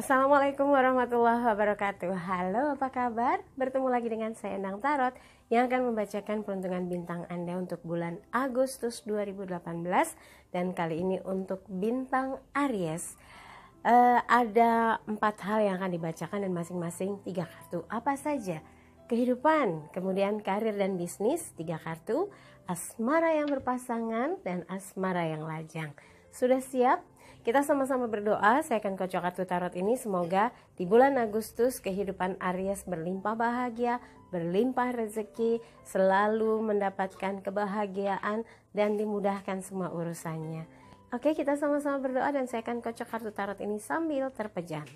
Assalamualaikum warahmatullahi wabarakatuh. Halo, apa kabar? Bertemu lagi dengan saya Endang Tarot yang akan membacakan peruntungan bintang Anda untuk bulan Agustus 2018. Dan kali ini untuk bintang Aries. Ada 4 hal yang akan dibacakan dan masing-masing 3 kartu. Apa saja? Kehidupan, kemudian karir dan bisnis 3 kartu, asmara yang berpasangan, dan asmara yang lajang. Sudah siap? Kita sama-sama berdoa. Saya akan kocok kartu tarot ini. Semoga di bulan Agustus kehidupan Aries berlimpah bahagia, berlimpah rezeki, selalu mendapatkan kebahagiaan dan dimudahkan semua urusannya. Oke, kita sama-sama berdoa dan saya akan kocok kartu tarot ini sambil terpejam.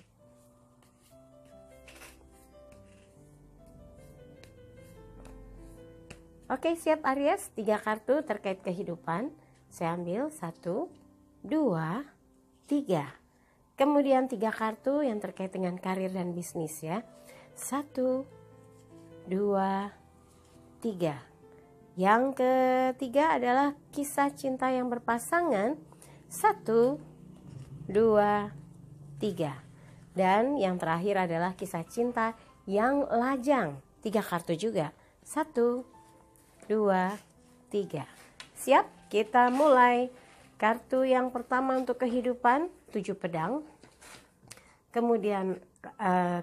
Oke, siap Aries. 3 kartu terkait kehidupan. Saya ambil 1, 2, 3. Kemudian 3 kartu yang terkait dengan karir dan bisnis ya. 1, 2, 3. Yang ketiga adalah kisah cinta yang berpasangan. 1, 2, 3. Dan yang terakhir adalah kisah cinta yang lajang. 3 kartu juga. 1, 2, 3. Siap? Kita mulai. Kartu yang pertama untuk kehidupan 7 pedang. Kemudian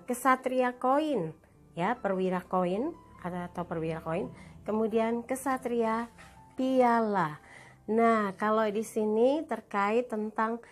kesatria koin ya, perwira koin atau perwira koin. Kemudian kesatria piala. Nah, kalau di sini terkait tentang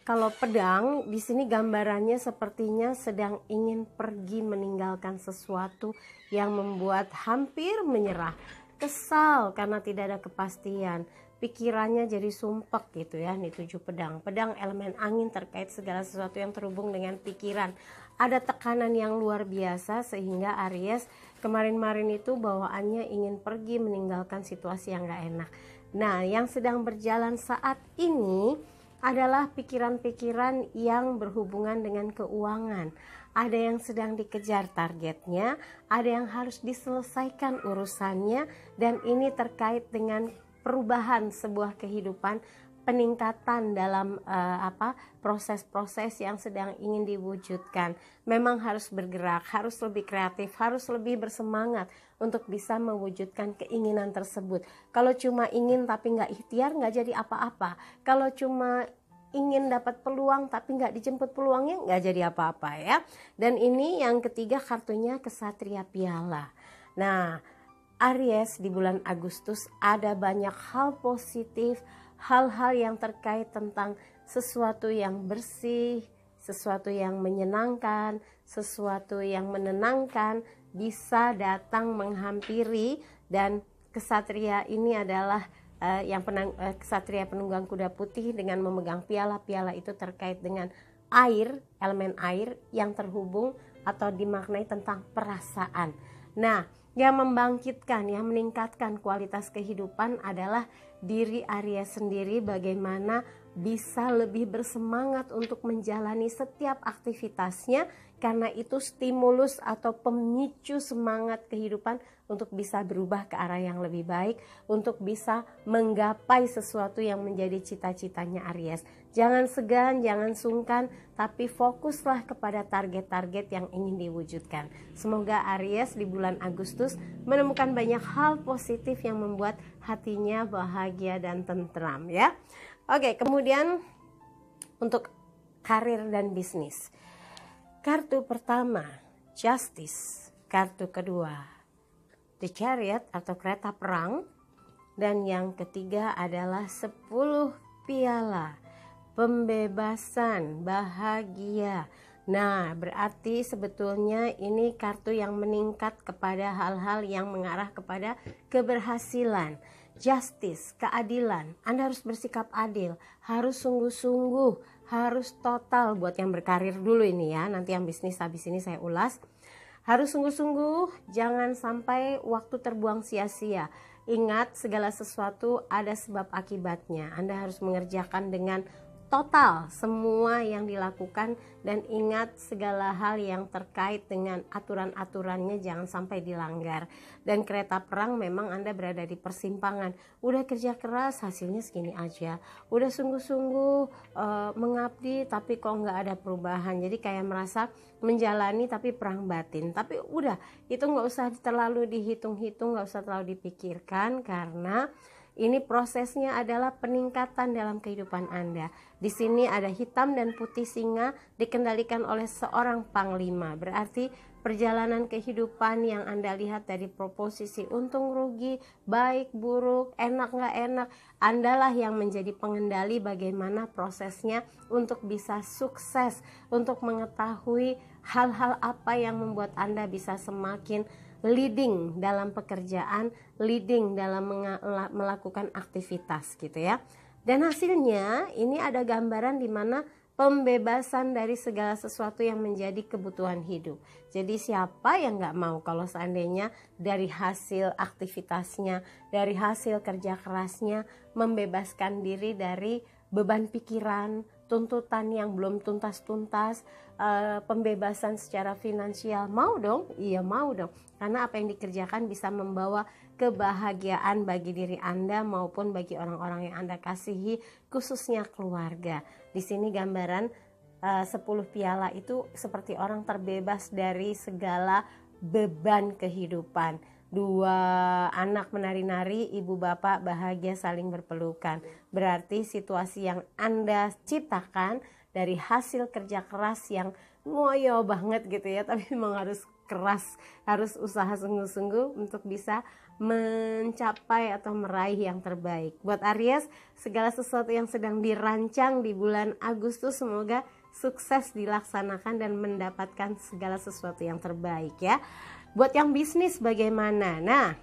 kalau pedang di sini gambarannya sepertinya sedang ingin pergi meninggalkan sesuatu yang membuat hampir menyerah. Kesal karena tidak ada kepastian. Pikirannya jadi sumpek gitu ya. Ini 7 pedang. Pedang elemen angin terkait segala sesuatu yang terhubung dengan pikiran. Ada tekanan yang luar biasa sehingga Aries kemarin-marin itu bawaannya ingin pergi meninggalkan situasi yang gak enak. Nah, yang sedang berjalan saat ini adalah pikiran-pikiran yang berhubungan dengan keuangan. Ada yang sedang dikejar targetnya, ada yang harus diselesaikan urusannya, dan ini terkait dengan perubahan sebuah kehidupan, peningkatan dalam proses-proses yang sedang ingin diwujudkan. Memang harus bergerak, harus lebih kreatif, harus lebih bersemangat untuk bisa mewujudkan keinginan tersebut. Kalau cuma ingin tapi nggak ikhtiar, nggak jadi apa-apa. Kalau cuma ingin dapat peluang tapi nggak dijemput peluangnya, nggak jadi apa-apa ya. Dan ini yang ketiga kartunya kesatria piala. Nah, Aries di bulan Agustus ada banyak hal positif, hal-hal yang terkait tentang sesuatu yang bersih, sesuatu yang menyenangkan, sesuatu yang menenangkan bisa datang menghampiri. Dan kesatria ini adalah kesatria penunggang kuda putih dengan memegang piala. Piala itu terkait dengan air, elemen air yang terhubung atau dimaknai tentang perasaan. Nah, yang membangkitkan, yang meningkatkan kualitas kehidupan adalah diri Aries sendiri, bagaimana bisa lebih bersemangat untuk menjalani setiap aktivitasnya, karena itu stimulus atau pemicu semangat kehidupan untuk bisa berubah ke arah yang lebih baik, untuk bisa menggapai sesuatu yang menjadi cita-citanya Aries. Jangan segan, jangan sungkan, tapi fokuslah kepada target-target yang ingin diwujudkan. Semoga Aries di bulan Agustus menemukan banyak hal positif yang membuat hatinya bahagia dan tentram ya. Oke, kemudian untuk karir dan bisnis. Kartu pertama, Justice. Kartu kedua, The Chariot atau kereta perang. Dan yang ketiga adalah 10 piala. Pembebasan, bahagia. Nah, berarti sebetulnya ini kartu yang meningkat kepada hal-hal yang mengarah kepada keberhasilan. Justice, keadilan. Anda harus bersikap adil, harus sungguh-sungguh, harus total. Buat yang berkarir dulu ini ya, nanti yang bisnis habis ini saya ulas. Harus sungguh-sungguh, jangan sampai waktu terbuang sia-sia. Ingat, segala sesuatu ada sebab akibatnya. Anda harus mengerjakan dengan total semua yang dilakukan, dan ingat segala hal yang terkait dengan aturan-aturannya jangan sampai dilanggar. Dan kereta perang memang Anda berada di persimpangan, udah kerja keras hasilnya segini aja, udah sungguh-sungguh mengabdi tapi kok nggak ada perubahan, jadi kayak merasa menjalani tapi perang batin. Tapi udah, itu nggak usah terlalu dihitung-hitung, nggak usah terlalu dipikirkan, karena ini prosesnya adalah peningkatan dalam kehidupan Anda. Di sini ada hitam dan putih singa dikendalikan oleh seorang panglima. Berarti perjalanan kehidupan yang Anda lihat dari proposisi untung rugi, baik buruk, enak nggak enak, Andalah yang menjadi pengendali bagaimana prosesnya untuk bisa sukses, untuk mengetahui hal-hal apa yang membuat Anda bisa semakin leading dalam pekerjaan, leading dalam melakukan aktivitas gitu ya. Dan hasilnya ini ada gambaran di mana pembebasan dari segala sesuatu yang menjadi kebutuhan hidup. Jadi siapa yang nggak mau kalau seandainya dari hasil aktivitasnya, dari hasil kerja kerasnya membebaskan diri dari beban pikiran, tuntutan yang belum tuntas-tuntas, pembebasan secara finansial. Mau dong? Iya mau dong. Karena apa yang dikerjakan bisa membawa kebahagiaan bagi diri Anda maupun bagi orang-orang yang Anda kasihi, khususnya keluarga. Di sini gambaran 10 piala itu seperti orang terbebas dari segala beban kehidupan. 2 anak menari-nari, ibu bapak bahagia saling berpelukan. Berarti situasi yang Anda ciptakan dari hasil kerja keras yang ngoyo banget gitu ya, tapi memang harus keras, harus usaha sungguh-sungguh untuk bisa mencapai atau meraih yang terbaik. Buat Aries, segala sesuatu yang sedang dirancang di bulan Agustus semoga sukses dilaksanakan dan mendapatkan segala sesuatu yang terbaik ya. Buat yang bisnis bagaimana? Nah,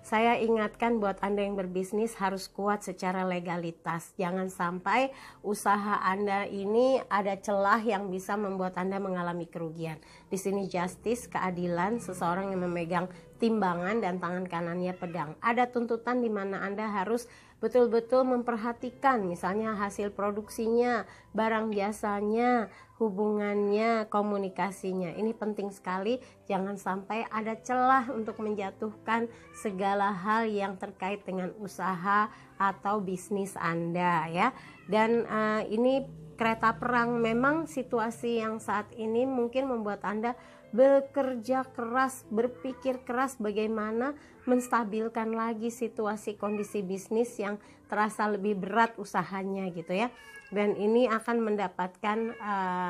saya ingatkan buat Anda yang berbisnis harus kuat secara legalitas. Jangan sampai usaha Anda ini ada celah yang bisa membuat Anda mengalami kerugian. Di sini justice, keadilan, seseorang yang memegang timbangan dan tangan kanannya pedang. Ada tuntutan di mana Anda harus betul-betul memperhatikan misalnya hasil produksinya, barang jasanya, hubungannya, komunikasinya. Ini penting sekali, jangan sampai ada celah untuk menjatuhkan segala hal yang terkait dengan usaha atau bisnis Anda ya. Dan ini kereta perang, memang situasi yang saat ini mungkin membuat Anda bekerja keras, berpikir keras bagaimana menstabilkan lagi situasi kondisi bisnis yang terasa lebih berat usahanya gitu ya. Dan ini akan mendapatkan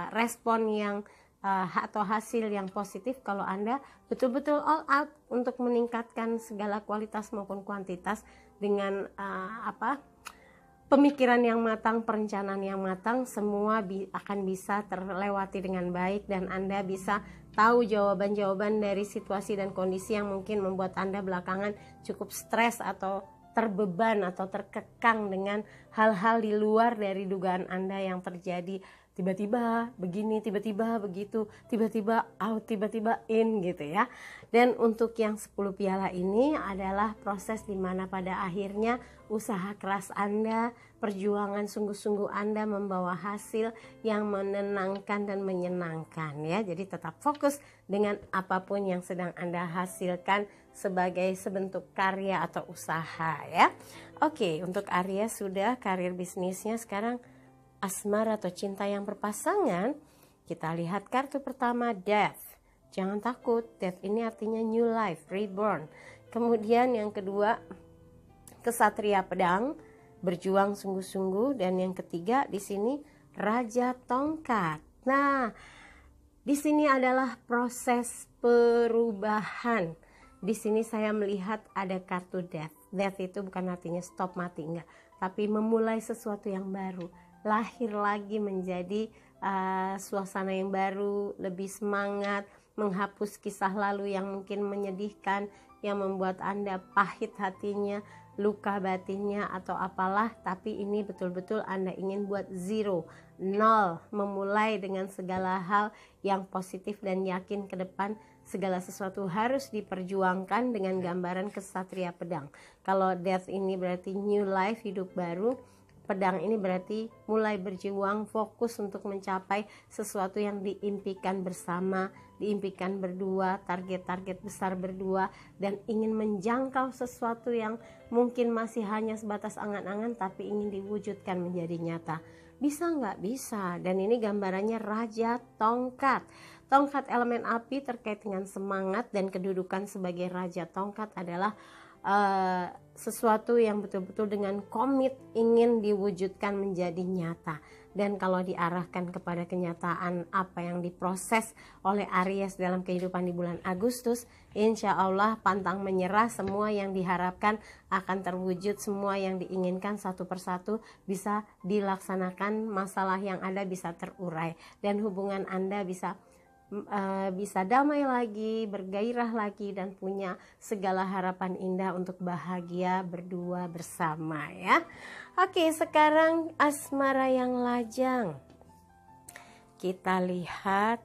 respon yang atau hasil yang positif kalau Anda betul-betul all out untuk meningkatkan segala kualitas maupun kuantitas dengan pemikiran yang matang, perencanaan yang matang, semua akan bisa terlewati dengan baik dan Anda bisa tahu jawaban-jawaban dari situasi dan kondisi yang mungkin membuat Anda belakangan cukup stres atau terbeban atau terkekang dengan hal-hal di luar dari dugaan Anda yang terjadi. Tiba-tiba begini, tiba-tiba begitu, tiba-tiba out, tiba-tiba in gitu ya. Dan untuk yang 10 piala ini adalah proses di mana pada akhirnya usaha keras Anda, perjuangan sungguh-sungguh Anda membawa hasil yang menenangkan dan menyenangkan ya. Jadi tetap fokus dengan apapun yang sedang Anda hasilkan sebagai sebentuk karya atau usaha ya. Oke, untuk Aries sudah karir bisnisnya. Sekarang asmara atau cinta yang berpasangan, kita lihat kartu pertama Death. Jangan takut, Death ini artinya new life, reborn. Kemudian yang kedua Kesatria Pedang, berjuang sungguh-sungguh, dan yang ketiga di sini Raja Tongkat. Nah, di sini adalah proses perubahan. Di sini saya melihat ada kartu Death. Death itu bukan artinya stop, mati, enggak, tapi memulai sesuatu yang baru. Lahir lagi menjadi suasana yang baru, lebih semangat, menghapus kisah lalu yang mungkin menyedihkan, yang membuat Anda pahit hatinya, luka batinnya atau apalah, tapi ini betul-betul Anda ingin buat zero, nol, memulai dengan segala hal yang positif dan yakin ke depan segala sesuatu harus diperjuangkan dengan gambaran Kesatria Pedang. Kalau Death ini berarti new life, hidup baru. pedang ini berarti mulai berjuang, fokus untuk mencapai sesuatu yang diimpikan bersama, diimpikan berdua, target-target besar berdua, dan ingin menjangkau sesuatu yang mungkin masih hanya sebatas angan-angan tapi ingin diwujudkan menjadi nyata. Bisa nggak? Bisa. Dan ini gambarannya Raja Tongkat. Tongkat elemen api terkait dengan semangat, dan kedudukan sebagai Raja Tongkat adalah sesuatu yang betul-betul dengan komit ingin diwujudkan menjadi nyata. Dan kalau diarahkan kepada kenyataan apa yang diproses oleh Aries dalam kehidupan di bulan Agustus, insya Allah pantang menyerah, semua yang diharapkan akan terwujud, semua yang diinginkan satu persatu bisa dilaksanakan, masalah yang ada bisa terurai, dan hubungan Anda bisa damai lagi, bergairah lagi, dan punya segala harapan indah untuk bahagia berdua bersama ya. Oke, sekarang asmara yang lajang. Kita lihat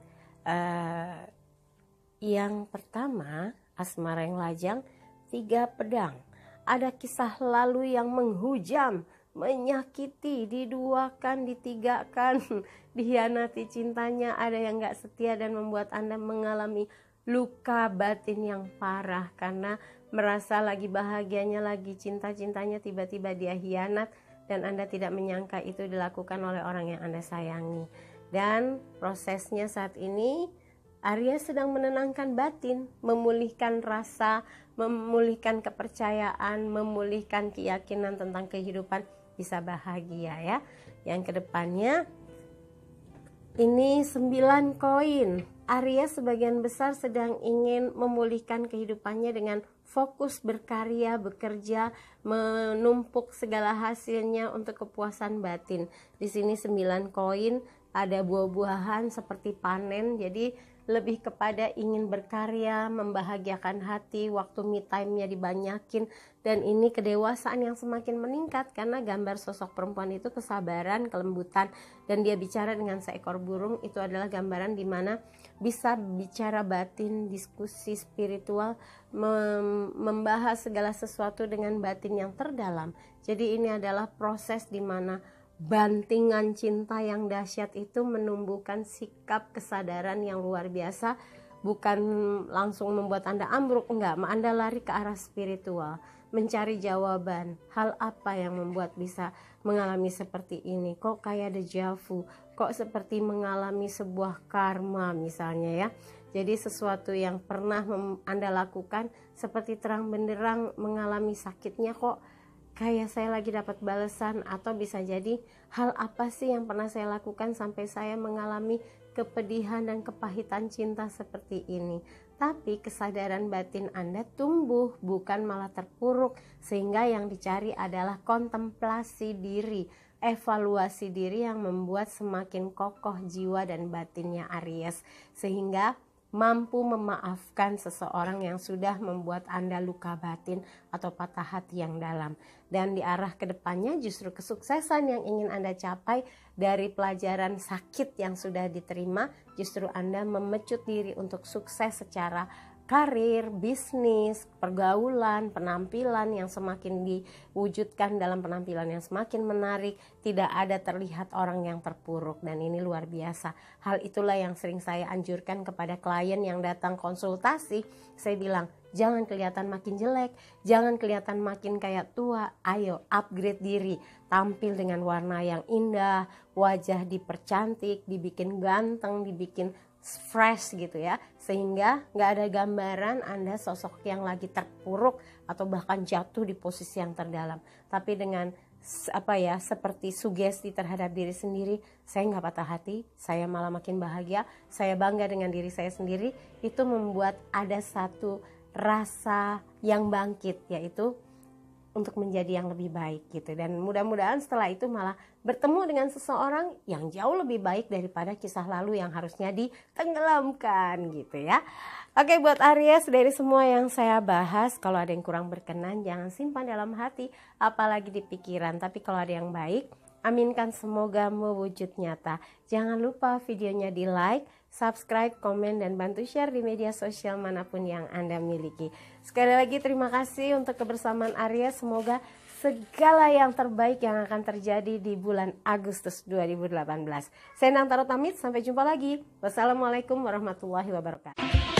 yang pertama, asmara yang lajang, 3 pedang. Ada kisah lalu yang menghujam, menyakiti, diduakan, ditigakan, dihianati cintanya, ada yang gak setia dan membuat Anda mengalami luka batin yang parah karena merasa lagi bahagianya, lagi cinta-cintanya, tiba-tiba dia hianat dan Anda tidak menyangka itu dilakukan oleh orang yang Anda sayangi. Dan prosesnya saat ini Aries sedang menenangkan batin, memulihkan rasa, memulihkan kepercayaan, memulihkan keyakinan tentang kehidupan, bisa bahagia ya. Yang kedepannya ini 9 koin. Aries sebagian besar sedang ingin memulihkan kehidupannya dengan fokus berkarya, bekerja, menumpuk segala hasilnya untuk kepuasan batin. Di sini 9 koin, ada buah-buahan seperti panen, jadi lebih kepada ingin berkarya, membahagiakan hati, waktu me time-nya dibanyakin, dan ini kedewasaan yang semakin meningkat karena gambar sosok perempuan itu kesabaran, kelembutan, dan dia bicara dengan seekor burung. Itu adalah gambaran di mana bisa bicara batin, diskusi spiritual, membahas segala sesuatu dengan batin yang terdalam. Jadi ini adalah proses di mana bantingan cinta yang dahsyat itu menumbuhkan sikap kesadaran yang luar biasa, bukan langsung membuat Anda ambruk, enggak, Anda lari ke arah spiritual, mencari jawaban, hal apa yang membuat bisa mengalami seperti ini, kok kayak deja vu, kok seperti mengalami sebuah karma misalnya ya. Jadi sesuatu yang pernah Anda lakukan seperti terang benderang mengalami sakitnya, kok kayak saya lagi dapat balasan, atau bisa jadi hal apa sih yang pernah saya lakukan sampai saya mengalami kepedihan dan kepahitan cinta seperti ini. Tapi kesadaran batin Anda tumbuh, bukan malah terpuruk, sehingga yang dicari adalah kontemplasi diri, evaluasi diri yang membuat semakin kokoh jiwa dan batinnya Aries, sehingga mampu memaafkan seseorang yang sudah membuat Anda luka batin atau patah hati yang dalam. Dan di arah kedepannya justru kesuksesan yang ingin Anda capai dari pelajaran sakit yang sudah diterima, justru Anda memecut diri untuk sukses secara karir, bisnis, pergaulan, penampilan yang semakin diwujudkan dalam penampilan yang semakin menarik, tidak ada terlihat orang yang terpuruk, dan ini luar biasa. Hal itulah yang sering saya anjurkan kepada klien yang datang konsultasi. Saya bilang, jangan kelihatan makin jelek, jangan kelihatan makin kayak tua, ayo upgrade diri, tampil dengan warna yang indah, wajah dipercantik, dibikin ganteng, dibikin fresh gitu ya, sehingga nggak ada gambaran Anda sosok yang lagi terpuruk atau bahkan jatuh di posisi yang terdalam. Tapi dengan seperti sugesti terhadap diri sendiri, saya nggak patah hati, saya malah makin bahagia, saya bangga dengan diri saya sendiri. Itu membuat ada satu rasa yang bangkit, yaitu untuk menjadi yang lebih baik gitu. Dan mudah-mudahan setelah itu malah bertemu dengan seseorang yang jauh lebih baik daripada kisah lalu yang harusnya ditenggelamkan gitu ya. Oke, buat Aries, dari semua yang saya bahas, kalau ada yang kurang berkenan jangan simpan dalam hati, apalagi di pikiran. Tapi kalau ada yang baik, aminkan semoga mewujud nyata. Jangan lupa videonya di like, subscribe, komen, dan bantu share di media sosial manapun yang Anda miliki. Sekali lagi terima kasih untuk kebersamaan Aries. Semoga segala yang terbaik yang akan terjadi di bulan Agustus 2018. Saya Nang Tarot pamit, sampai jumpa lagi. Wassalamualaikum warahmatullahi wabarakatuh.